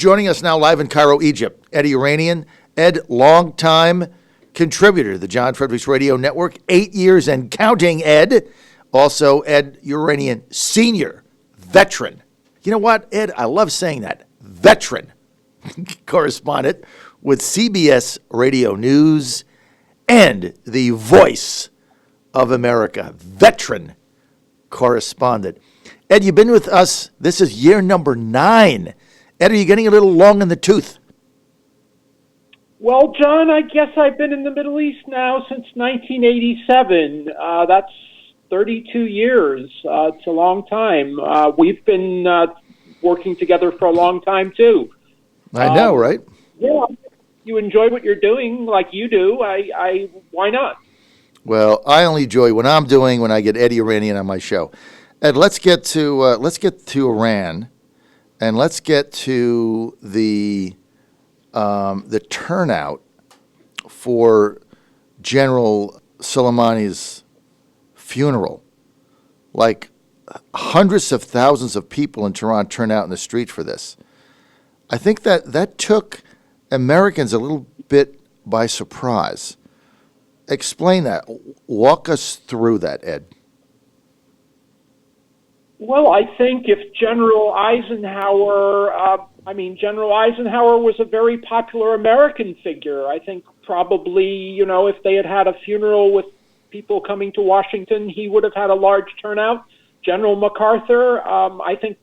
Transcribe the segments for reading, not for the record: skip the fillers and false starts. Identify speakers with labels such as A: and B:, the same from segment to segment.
A: joining us now live in Cairo, Egypt. Ed Yeranian. Ed, longtime contributor to the John Fredericks Radio Network, 8 years and counting, Ed. Also, Ed Yeranian, senior veteran. You know what, Ed? I love saying that. Veteran correspondent with CBS Radio News and the voice of America. Veteran correspondent. Ed, you've been with us. This is year number 9. Ed, are you getting a little long in the tooth?
B: Well, John, I guess I've been in the Middle East now since 1987. That's 32 years. It's a long time. We've been working together for a long time, too.
A: I know, right?
B: Yeah. You enjoy what you're doing like you do. Why not?
A: Well, I only enjoy what I'm doing when I get Ed Yeranian on my show. Ed, let's get to Iran, and let's get to the turnout for General Soleimani's funeral. Like hundreds of thousands of people in Tehran turned out in the street for this. I think that took Americans a little bit by surprise. Explain that. Walk us through that, Ed.
B: Well, I think if General Eisenhower, General Eisenhower was a very popular American figure. I think probably, if they had had a funeral with people coming to Washington, he would have had a large turnout. General MacArthur, I think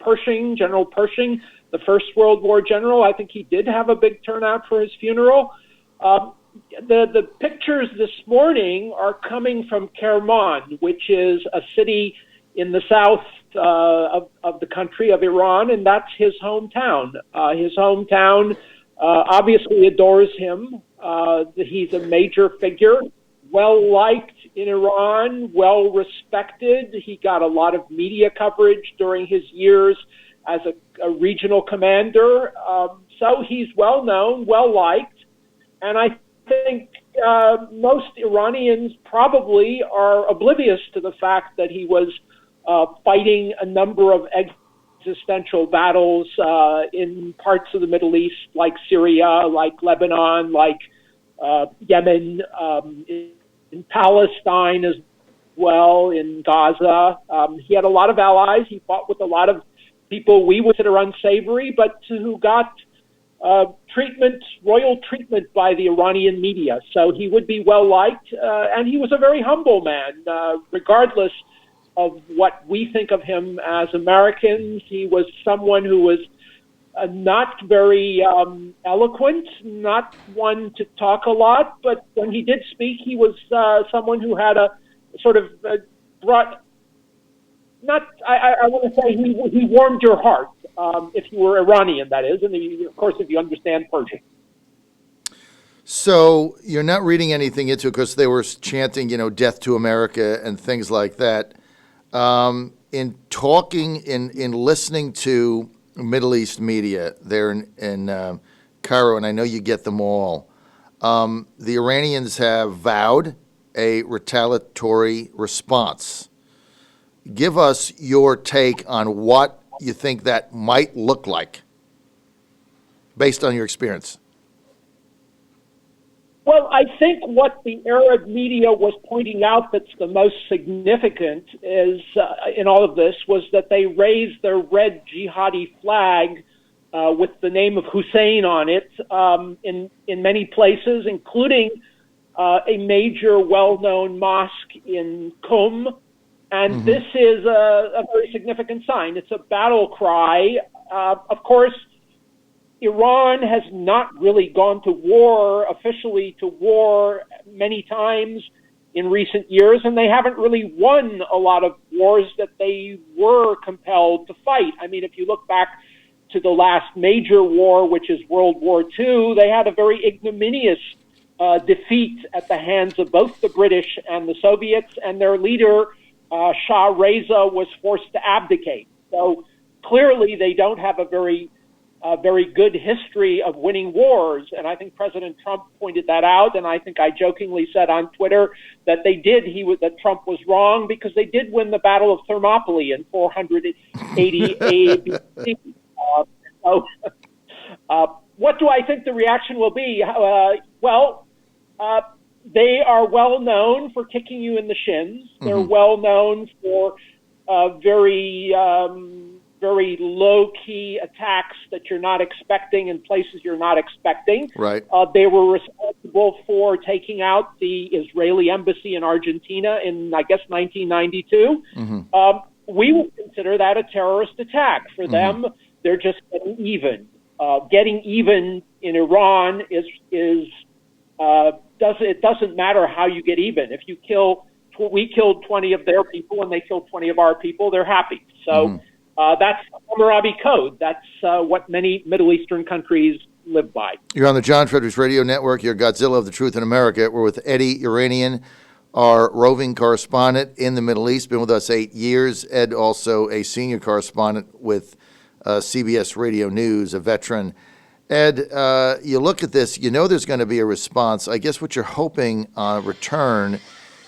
B: General Pershing, the First World War general, I think he did have a big turnout for his funeral. The pictures this morning are coming from Kerman, which is a city in the south of the country of Iran, and that's his hometown. His hometown obviously adores him. He's a major figure, well-liked in Iran, well-respected. He got a lot of media coverage during his years as a regional commander. So he's well-known, well-liked, and I think most Iranians probably are oblivious to the fact that he was fighting a number of existential battles in parts of the Middle East, like Syria, like Lebanon, like Yemen, in Palestine as well, in Gaza. He had a lot of allies. He fought with a lot of people we would consider unsavory, but who got royal treatment by the Iranian media. So he would be well-liked, and he was a very humble man, regardless of what we think of him as Americans. He was someone who was not very eloquent, not one to talk a lot, but when he did speak, he was someone who had a sort of brought, I want to say he warmed your heart, if you were Iranian, that is, and of course if you understand Persian.
A: So you're not reading anything into it because they were chanting, death to America and things like that. In listening to Middle East media there in Cairo, and I know you get them all, the Iranians have vowed a retaliatory response. Give us your take on what you think that might look like, based on your experience.
B: Well, I think what the Arab media was pointing out that's the most significant is in all of this was that they raised their red jihadi flag with the name of Hussein on it in many places, including a major well-known mosque in Qum. And this is a very significant sign. It's a battle cry. Of course, Iran has not really gone to war, officially to war, many times in recent years, and they haven't really won a lot of wars that they were compelled to fight. I mean, if you look back to the last major war, which is World War II, they had a very ignominious defeat at the hands of both the British and the Soviets, and their leader, Shah Reza, was forced to abdicate. So clearly they don't have a very good history of winning wars, and I think President Trump pointed that out, and I think I jokingly said on Twitter that that Trump was wrong because they did win the Battle of Thermopylae in 480 AD. What do I think the reaction will be? They are well known for kicking you in the shins. They're well known for very low-key attacks that you're not expecting in places you're not expecting.
A: Right.
B: They were responsible for taking out the Israeli embassy in Argentina in, I guess, 1992. We would consider that a terrorist attack. For them, they're just getting even. Getting even in Iran doesn't matter how you get even. If you we killed 20 of their people and they killed 20 of our people, they're happy. So that's Hammurabi Code. That's what many Middle Eastern countries live by.
A: You're on the John Fredericks Radio Network. You're Godzilla of the Truth in America. We're with Eddie Yeranian, our roving correspondent in the Middle East. Been with us 8 years. Ed, also a senior correspondent with CBS Radio News, a veteran. Ed, you look at this, you know there's going to be a response. I guess what you're hoping on return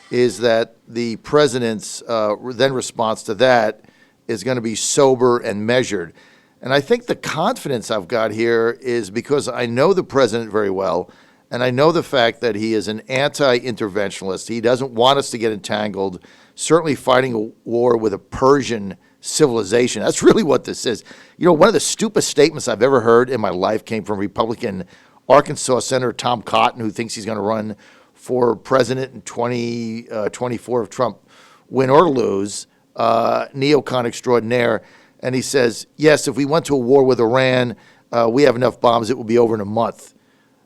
A: is that the president's then response to that is going to be sober and measured. And I think the confidence I've got here is because I know the president very well, and I know the fact that he is an anti-interventionalist. He doesn't want us to get entangled, certainly fighting a war with a Persian civilization. That's really what this is. You know, one of the stupidest statements I've ever heard in my life came from Republican Arkansas Senator Tom Cotton, who thinks he's going to run for president in 2024 if Trump win or lose, neocon extraordinaire. And he says, yes, if we went to a war with Iran, we have enough bombs, it will be over in a month.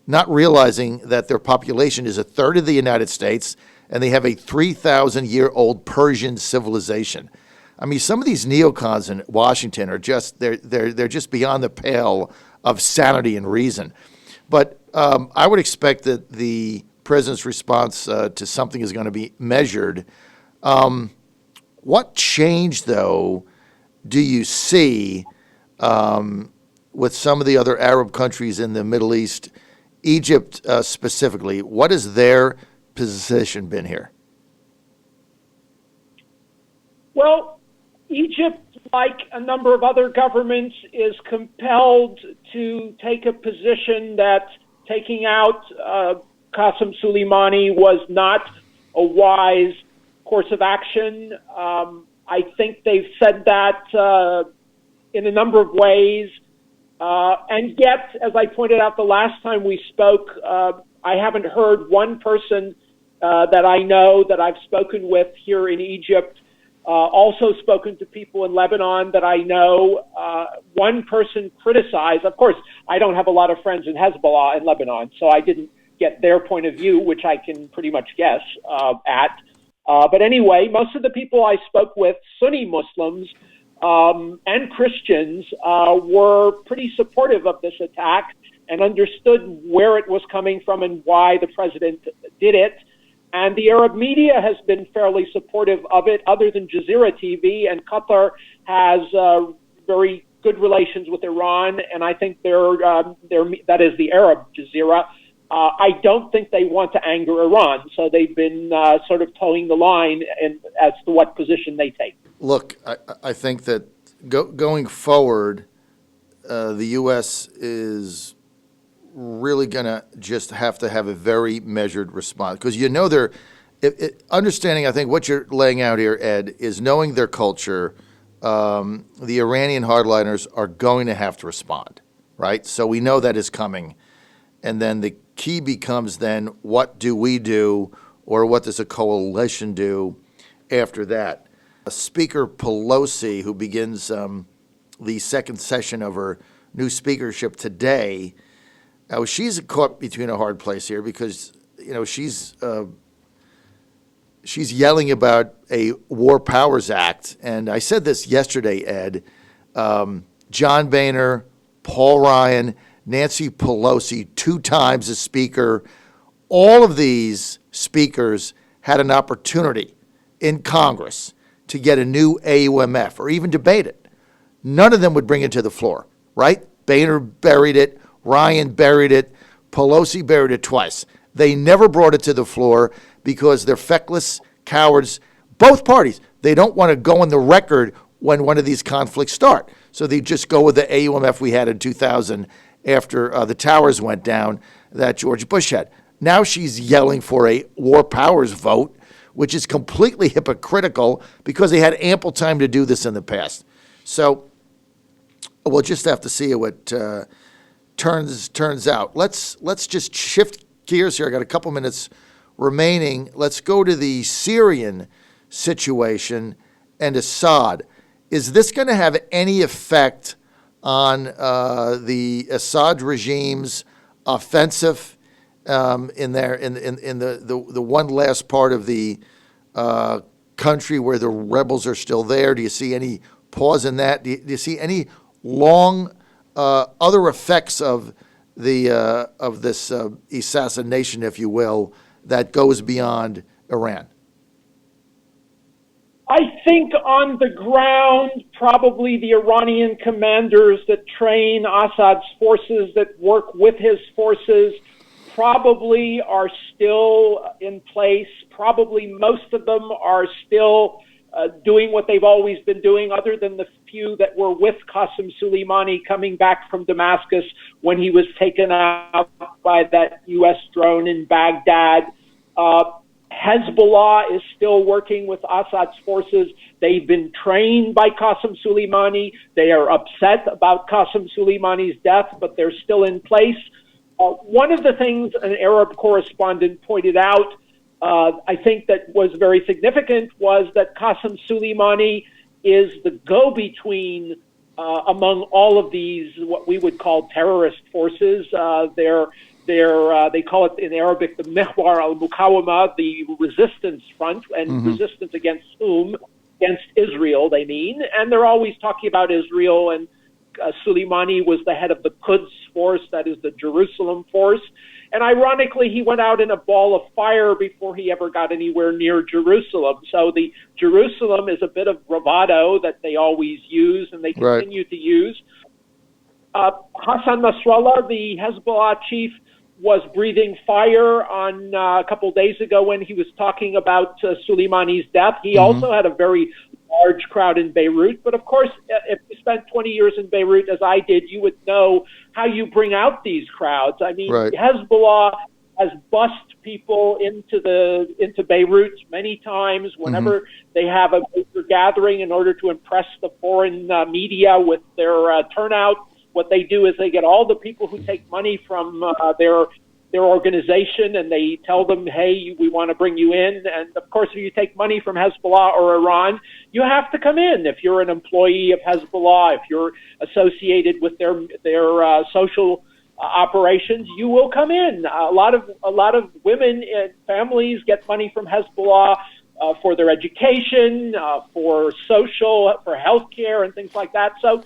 A: Not realizing that their population is a third of the United States, and they have a 3,000-year-old Persian civilization. I mean, some of these neocons in Washington are just, they're just beyond the pale of sanity and reason. But I would expect that the president's response to something is going to be measured. What change, though, do you see with some of the other Arab countries in the Middle East, Egypt specifically? What has their position been here?
B: Well, Egypt, like a number of other governments, is compelled to take a position that taking out Qasem Soleimani was not a wise course of action. I think they've said that in a number of ways. And yet, as I pointed out the last time we spoke, I haven't heard one person that I know that I've spoken with here in Egypt, also spoken to people in Lebanon that I know. One person criticized, of course, I don't have a lot of friends in Hezbollah in Lebanon, so I didn't get their point of view, which I can pretty much guess at. But anyway, most of the people I spoke with, Sunni Muslims and Christians, were pretty supportive of this attack and understood where it was coming from and why the president did it. And the Arab media has been fairly supportive of it, other than Jazeera TV, and Qatar has very good relations with Iran, and I think that is the Arab Jazeera. I don't think they want to anger Iran, so they've been sort of towing the line as to what position they take.
A: Look, I think that going forward, the U.S. is really going to just have to have a very measured response. Because you know understanding, I think, what you're laying out here, Ed, is knowing their culture, the Iranian hardliners are going to have to respond, right? So we know that is coming. And then the key becomes then, what do we do, or what does a coalition do after that? Speaker Pelosi, who begins the second session of her new speakership today, she's caught between a hard place here because, you know, she's yelling about a War Powers Act. And I said this yesterday, Ed. John Boehner, Paul Ryan, Nancy Pelosi, 2 times as speaker. All of these speakers had an opportunity in Congress to get a new AUMF or even debate it. None of them would bring it to the floor, right? Boehner buried it. Ryan buried it. Pelosi buried it twice. They never brought it to the floor because they're feckless cowards. Both parties, they don't want to go on the record when one of these conflicts start. So they just go with the AUMF we had in 2000 after the towers went down that George Bush had. Now she's yelling for a war powers vote, which is completely hypocritical because they had ample time to do this in the past. So we'll just have to see what turns out. Let's just shift gears here. I got a couple minutes remaining. Let's go to the Syrian situation and Assad. Is this going to have any effect on the Assad regime's offensive in the one last part of the country where the rebels are still there? Do you see any pause in that? Do you see any long other effects of this assassination, if you will, that goes beyond Iran?
B: I think on the ground, probably the Iranian commanders that train Assad's forces, that work with his forces, probably are still in place. Probably most of them are still doing what they've always been doing, other than the few that were with Qasem Soleimani coming back from Damascus when he was taken out by that U.S. drone in Baghdad. Hezbollah is still working with Assad's forces. They've been trained by Qasem Soleimani. They are upset about Qasem Soleimani's death, but they're still in place. One of the things an Arab correspondent pointed out, I think that was very significant, was that Qasem Soleimani is the go-between among all of these, what we would call terrorist forces. They call it in Arabic the Mihwar al-Mukawama, the resistance front, and resistance against whom? Against Israel, they mean. And they're always talking about Israel, and Soleimani was the head of the Quds force, that is the Jerusalem force. And ironically, he went out in a ball of fire before he ever got anywhere near Jerusalem. So the Jerusalem is a bit of bravado that they always use, and they continue to use. Hassan Nasrallah, the Hezbollah chief, was breathing fire on a couple days ago when he was talking about Soleimani's death. He also had a very large crowd in Beirut. But of course, if you spent 20 years in Beirut, as I did, you would know how you bring out these crowds. I mean, Hezbollah has bussed people into Beirut many times whenever they have a major gathering in order to impress the foreign media with their turnout. What they do is they get all the people who take money from their organization, and they tell them, hey, we want to bring you in. And of course, if you take money from Hezbollah or Iran, you have to come in. If you're an employee of Hezbollah, if you're associated with their social operations, you will come in. A lot of women and families get money from Hezbollah for their education, for social, for healthcare, and things like that. So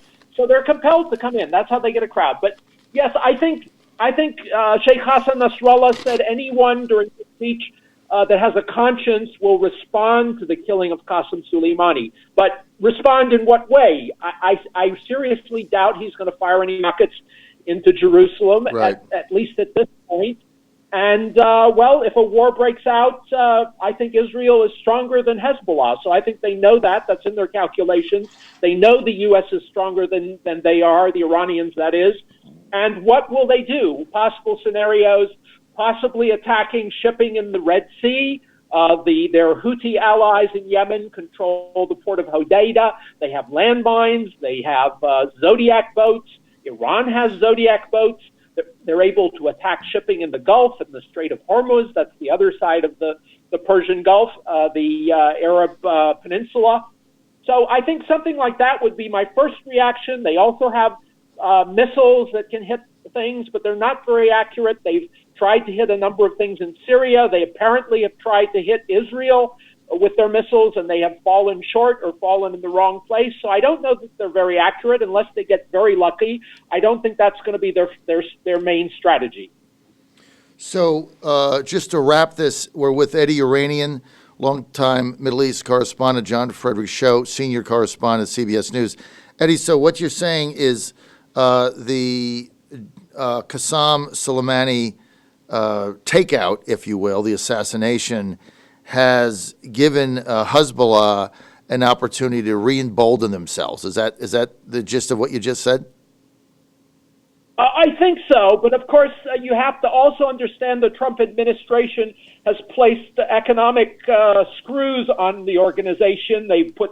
B: they're compelled to come in. That's how they get a crowd. But yes, I think Sheikh Hassan Nasrallah said anyone during the speech that has a conscience will respond to the killing of Qasem Soleimani. But respond in what way? I seriously doubt he's going to fire any rockets into Jerusalem, at least at this point. And, if a war breaks out, I think Israel is stronger than Hezbollah. So I think they know that. That's in their calculations. They know the U.S. is stronger than they are, the Iranians, that is. And what will they do? Possible scenarios, possibly attacking shipping in the Red Sea. Their Houthi allies in Yemen control the port of Hodeidah. They have landmines. They have Zodiac boats. Iran has Zodiac boats. They're able to attack shipping in the Gulf and the Strait of Hormuz. That's the other side of the Persian Gulf, the Arab Peninsula. So I think something like that would be my first reaction. They also have missiles that can hit things, but they're not very accurate. They've tried to hit a number of things in Syria. They apparently have tried to hit Israel with their missiles, and they have fallen short or fallen in the wrong place. So I don't know that they're very accurate unless they get very lucky. I don't think that's going to be their main strategy.
A: So just to wrap this, we're with Eddie Yeranian, longtime Middle East correspondent, John Fredericks Show, senior correspondent, CBS News. Eddie, so what you're saying is the Qasem Soleimani takeout, if you will, the assassination, has given Hezbollah an opportunity to re-embolden themselves. Is that the gist of what you just said?
B: I think so, but of course you have to also understand the Trump administration has placed economic screws on the organization. They've put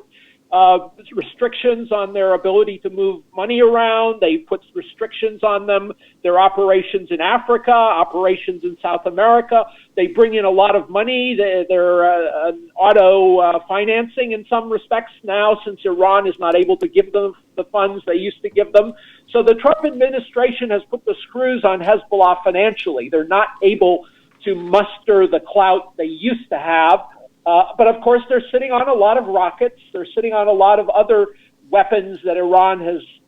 B: restrictions on their ability to move money around. They put restrictions on them, their operations in Africa, operations in South America. They bring in a lot of money. They're auto financing in some respects now, since Iran is not able to give them the funds they used to give them. So the Trump administration has put the screws on Hezbollah financially. They're not able to muster the clout they used to have. But of course, they're sitting on a lot of rockets. They're sitting on a lot of other weapons that Iran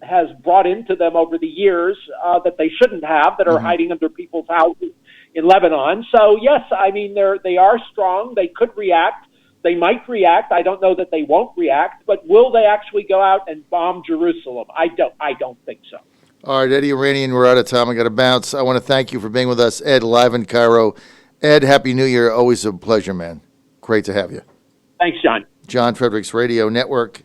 B: has brought into them over the years that they shouldn't have, that are hiding under people's houses in Lebanon. So yes, I mean they are strong. They could react. They might react. I don't know that they won't react. But will they actually go out and bomb Jerusalem? I don't think so.
A: All right, Eddie Yeranian, we're out of time. I got to bounce. I want to thank you for being with us, Ed, live in Cairo. Ed, Happy New Year. Always a pleasure, man. Great to have you.
B: Thanks, John.
A: John Fredericks Radio Network.